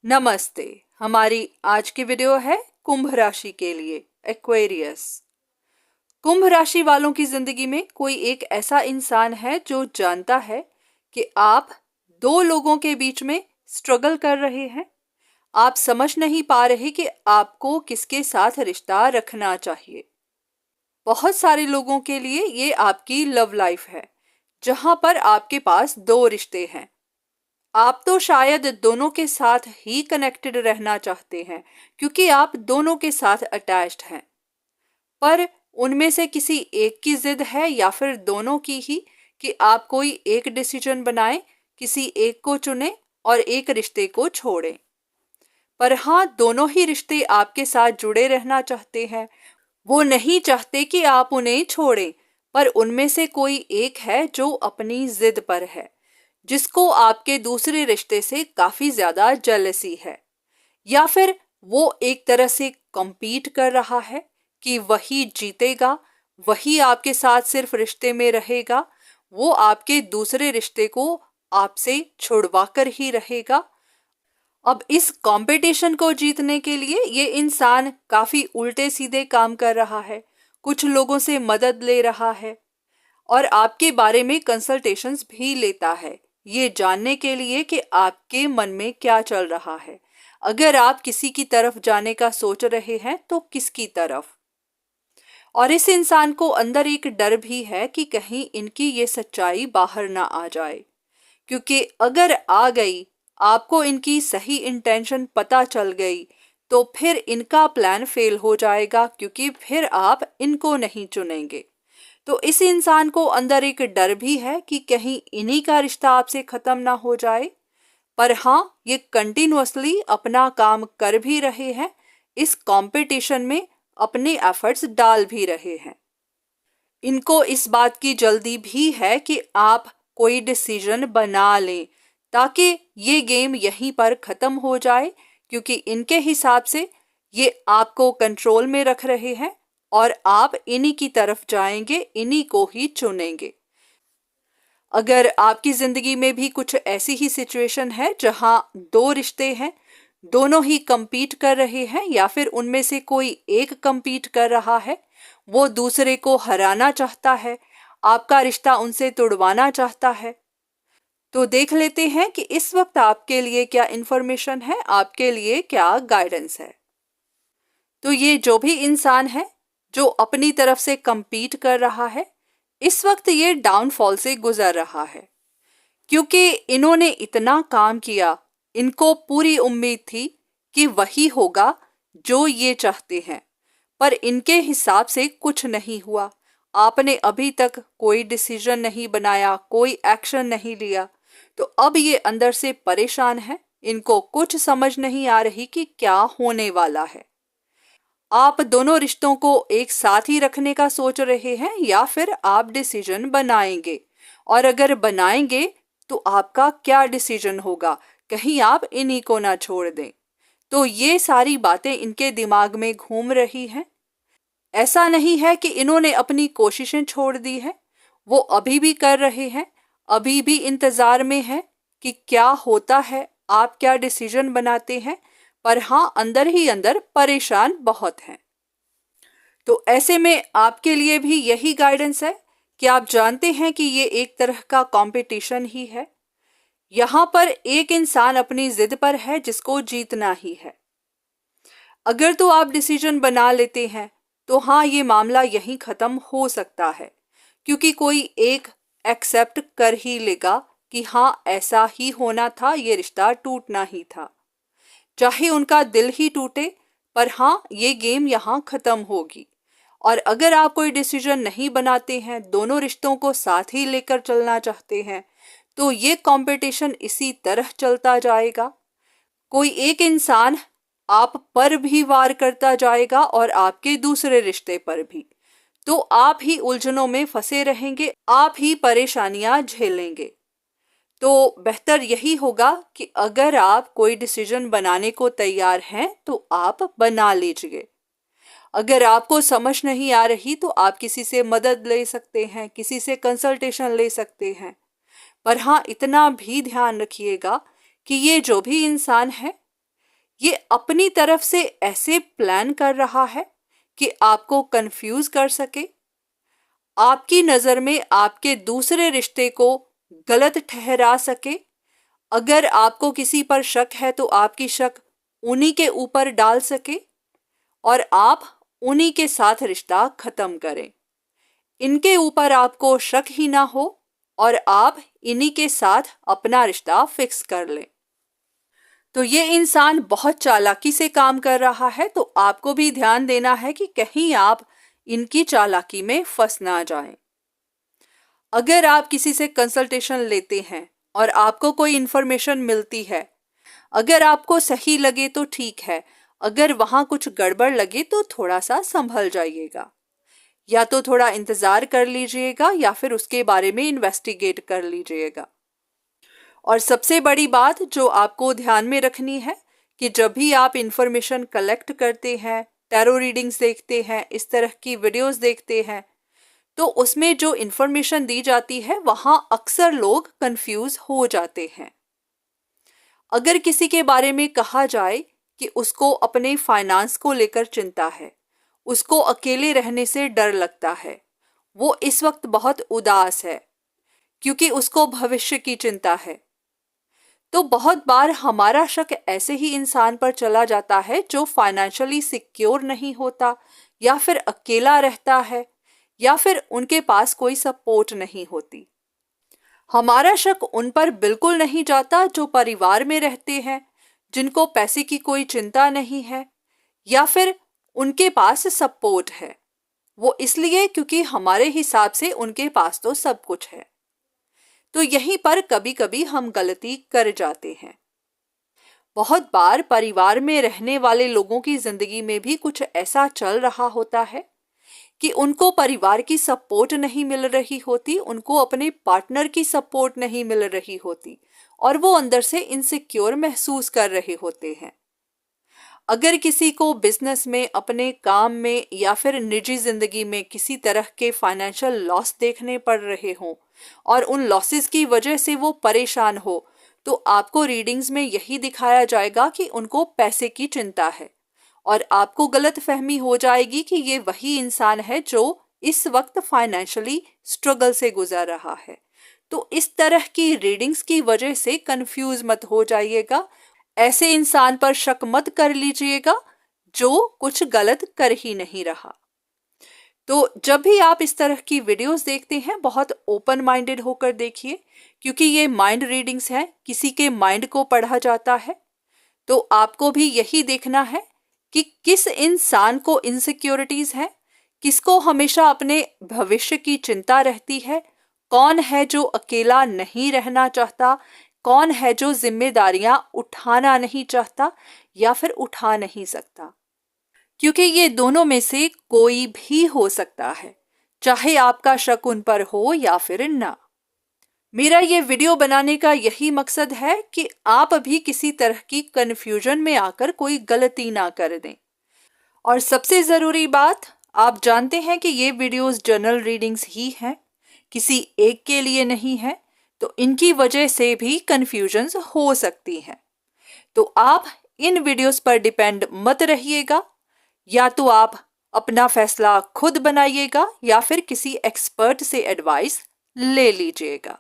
नमस्ते। हमारी आज की वीडियो है कुंभ राशि के लिए, एक्वेरियस। कुंभ राशि वालों की जिंदगी में कोई एक ऐसा इंसान है जो जानता है कि आप दो लोगों के बीच में स्ट्रगल कर रहे हैं। आप समझ नहीं पा रहे कि आपको किसके साथ रिश्ता रखना चाहिए। बहुत सारे लोगों के लिए ये आपकी लव लाइफ है, जहां पर आपके पास दो रिश्ते हैं। आप तो शायद दोनों के साथ ही कनेक्टेड रहना चाहते हैं, क्योंकि आप दोनों के साथ अटैच्ड हैं। पर उनमें से किसी एक की जिद है या फिर दोनों की ही कि आप कोई एक डिसीजन बनाएं, किसी एक को चुनें और एक रिश्ते को छोड़ें। पर हाँ, दोनों ही रिश्ते आपके साथ जुड़े रहना चाहते हैं। वो नहीं चाहते कि आप उन्हें छोड़ें, पर उनमें से कोई एक है जो अपनी जिद पर है, जिसको आपके दूसरे रिश्ते से काफी ज्यादा जेलसी है, या फिर वो एक तरह से compete कर रहा है कि वही जीतेगा, वही आपके साथ सिर्फ रिश्ते में रहेगा, वो आपके दूसरे रिश्ते को आपसे छुड़वा कर ही रहेगा। अब इस कंपटीशन को जीतने के लिए ये इंसान काफी उल्टे सीधे काम कर रहा है, कुछ लोगों से मदद ले रहा है और आपके बारे में कंसल्टेशंस भी लेता है, ये जानने के लिए कि आपके मन में क्या चल रहा है। अगर आप किसी की तरफ जाने का सोच रहे हैं तो किसकी तरफ। और इस इंसान को अंदर एक डर भी है कि कहीं इनकी ये सच्चाई बाहर ना आ जाए, क्योंकि अगर आ गई, आपको इनकी सही इंटेंशन पता चल गई, तो फिर इनका प्लान फेल हो जाएगा, क्योंकि फिर आप इनको नहीं चुनेंगे। तो इस इंसान को अंदर एक डर भी है कि कहीं इन्हीं का रिश्ता आपसे खत्म ना हो जाए। पर हाँ, ये कंटिन्यूअसली अपना काम कर भी रहे हैं, इस कंपटीशन में अपने एफर्ट्स डाल भी रहे हैं। इनको इस बात की जल्दी भी है कि आप कोई डिसीजन बना लें, ताकि ये गेम यहीं पर खत्म हो जाए, क्योंकि इनके हिसाब से ये आपको कंट्रोल में रख रहे हैं और आप इन्हीं की तरफ जाएंगे, इन्हीं को ही चुनेंगे। अगर आपकी जिंदगी में भी कुछ ऐसी ही सिचुएशन है जहां दो रिश्ते हैं, दोनों ही compete कर रहे हैं, या फिर उनमें से कोई एक compete कर रहा है, वो दूसरे को हराना चाहता है, आपका रिश्ता उनसे तुड़वाना चाहता है, तो देख लेते हैं कि इस वक्त आपके लिए क्या इंफॉर्मेशन है, आपके लिए क्या गाइडेंस है। तो ये जो भी इंसान है जो अपनी तरफ से compete कर रहा है, इस वक्त ये डाउनफॉल से गुजर रहा है, क्योंकि इन्होंने इतना काम किया, इनको पूरी उम्मीद थी कि वही होगा जो ये चाहते हैं, पर इनके हिसाब से कुछ नहीं हुआ। आपने अभी तक कोई डिसीजन नहीं बनाया, कोई एक्शन नहीं लिया, तो अब ये अंदर से परेशान है, इनको कुछ समझ नहीं आ रही कि क्या होने वाला है। आप दोनों रिश्तों को एक साथ ही रखने का सोच रहे हैं या फिर आप डिसीजन बनाएंगे, और अगर बनाएंगे तो आपका क्या डिसीजन होगा, कहीं आप इन्हीं को ना छोड़ दें। तो ये सारी बातें इनके दिमाग में घूम रही हैं। ऐसा नहीं है कि इन्होंने अपनी कोशिशें छोड़ दी है, वो अभी भी कर रहे हैं, अभी भी इंतजार में है कि क्या होता है, आप क्या डिसीजन बनाते हैं, पर हाँ, अंदर ही अंदर परेशान बहुत हैं। तो ऐसे में आपके लिए भी यही गाइडेंस है कि आप जानते हैं कि ये एक तरह का कंपटीशन ही है। यहाँ पर एक इंसान अपनी जिद पर है जिसको जीतना ही है। अगर तो आप डिसीजन बना लेते हैं तो हाँ, ये मामला यहीं खत्म हो सकता है, क्योंकि कोई एक एक्सेप्ट कर ही लेगा कि हाँ, ऐसा ही होना था, ये रिश्ता टूटना ही था, चाहे उनका दिल ही टूटे, पर हाँ, ये गेम यहाँ खत्म होगी। और अगर आप कोई डिसीजन नहीं बनाते हैं, दोनों रिश्तों को साथ ही लेकर चलना चाहते हैं, तो ये कंपटीशन इसी तरह चलता जाएगा। कोई एक इंसान आप पर भी वार करता जाएगा और आपके दूसरे रिश्ते पर भी, तो आप ही उलझनों में फंसे रहेंगे, आप ही परेशानियां झेलेंगे। तो बेहतर यही होगा कि अगर आप कोई डिसीजन बनाने को तैयार हैं तो आप बना लीजिए। अगर आपको समझ नहीं आ रही तो आप किसी से मदद ले सकते हैं, किसी से कंसल्टेशन ले सकते हैं। पर हाँ, इतना भी ध्यान रखिएगा कि ये जो भी इंसान है, ये अपनी तरफ से ऐसे प्लान कर रहा है कि आपको कंफ्यूज कर सके, आपकी नज़र में आपके दूसरे रिश्ते को गलत ठहरा सके। अगर आपको किसी पर शक है तो आपकी शक उन्हीं के ऊपर डाल सके और आप उन्हीं के साथ रिश्ता खत्म करें। इनके ऊपर आपको शक ही ना हो और आप इन्हीं के साथ अपना रिश्ता फिक्स कर लें। तो ये इंसान बहुत चालाकी से काम कर रहा है, तो आपको भी ध्यान देना है कि कहीं आप इनकी चालाकी में फंस ना जाएं। अगर आप किसी से कंसल्टेशन लेते हैं और आपको कोई इंफॉर्मेशन मिलती है, अगर आपको सही लगे तो ठीक है, अगर वहां कुछ गड़बड़ लगे तो थोड़ा सा संभल जाइएगा, या तो थोड़ा इंतजार कर लीजिएगा या फिर उसके बारे में इन्वेस्टिगेट कर लीजिएगा। और सबसे बड़ी बात जो आपको ध्यान में रखनी है कि जब भी आप इंफॉर्मेशन कलेक्ट करते हैं, टैरो रीडिंग्स देखते हैं, इस तरह की वीडियोस देखते हैं, तो उसमें जो इंफॉर्मेशन दी जाती है वहां अक्सर लोग कंफ्यूज हो जाते हैं। अगर किसी के बारे में कहा जाए कि उसको अपने फाइनेंस को लेकर चिंता है, उसको अकेले रहने से डर लगता है, वो इस वक्त बहुत उदास है क्योंकि उसको भविष्य की चिंता है, तो बहुत बार हमारा शक ऐसे ही इंसान पर चला जाता है जो फाइनेंशियली सिक्योर नहीं होता, या फिर अकेला रहता है, या फिर उनके पास कोई सपोर्ट नहीं होती। हमारा शक उन पर बिल्कुल नहीं जाता जो परिवार में रहते हैं, जिनको पैसे की कोई चिंता नहीं है, या फिर उनके पास सपोर्ट है। वो इसलिए क्योंकि हमारे हिसाब से उनके पास तो सब कुछ है। तो यहीं पर कभी कभी हम गलती कर जाते हैं। बहुत बार परिवार में रहने वाले लोगों की जिंदगी में भी कुछ ऐसा चल रहा होता है कि उनको परिवार की सपोर्ट नहीं मिल रही होती, उनको अपने पार्टनर की सपोर्ट नहीं मिल रही होती और वो अंदर से इनसिक्योर महसूस कर रहे होते हैं। अगर किसी को बिजनेस में, अपने काम में या फिर निजी जिंदगी में किसी तरह के फाइनेंशियल लॉस देखने पड़ रहे हों और उन लॉसेस की वजह से वो परेशान हो, तो आपको रीडिंग्स में यही दिखाया जाएगा कि उनको पैसे की चिंता है और आपको गलत फहमी हो जाएगी कि ये वही इंसान है जो इस वक्त फाइनेंशियली स्ट्रगल से गुजर रहा है। तो इस तरह की रीडिंग्स की वजह से कंफ्यूज मत हो जाइएगा, ऐसे इंसान पर शक मत कर लीजिएगा जो कुछ गलत कर ही नहीं रहा। तो जब भी आप इस तरह की वीडियोस देखते हैं, बहुत ओपन माइंडेड होकर देखिए, क्योंकि ये माइंड रीडिंग्स हैं, किसी के माइंड को पढ़ा जाता है। तो आपको भी यही देखना है कि किस इंसान को इनसिक्योरिटीज है, किसको हमेशा अपने भविष्य की चिंता रहती है, कौन है जो अकेला नहीं रहना चाहता, कौन है जो जिम्मेदारियां उठाना नहीं चाहता या फिर उठा नहीं सकता। क्योंकि ये दोनों में से कोई भी हो सकता है, चाहे आपका शक उन पर हो या फिर ना। मेरा ये वीडियो बनाने का यही मकसद है कि आप भी किसी तरह की कंफ्यूजन में आकर कोई गलती ना कर दें। और सबसे ज़रूरी बात, आप जानते हैं कि ये वीडियोस जनरल रीडिंग्स ही हैं, किसी एक के लिए नहीं है, तो इनकी वजह से भी कंफ्यूजन्स हो सकती हैं। तो आप इन वीडियोस पर डिपेंड मत रहिएगा, या तो आप अपना फैसला खुद बनाइएगा या फिर किसी एक्सपर्ट से एडवाइस ले लीजिएगा।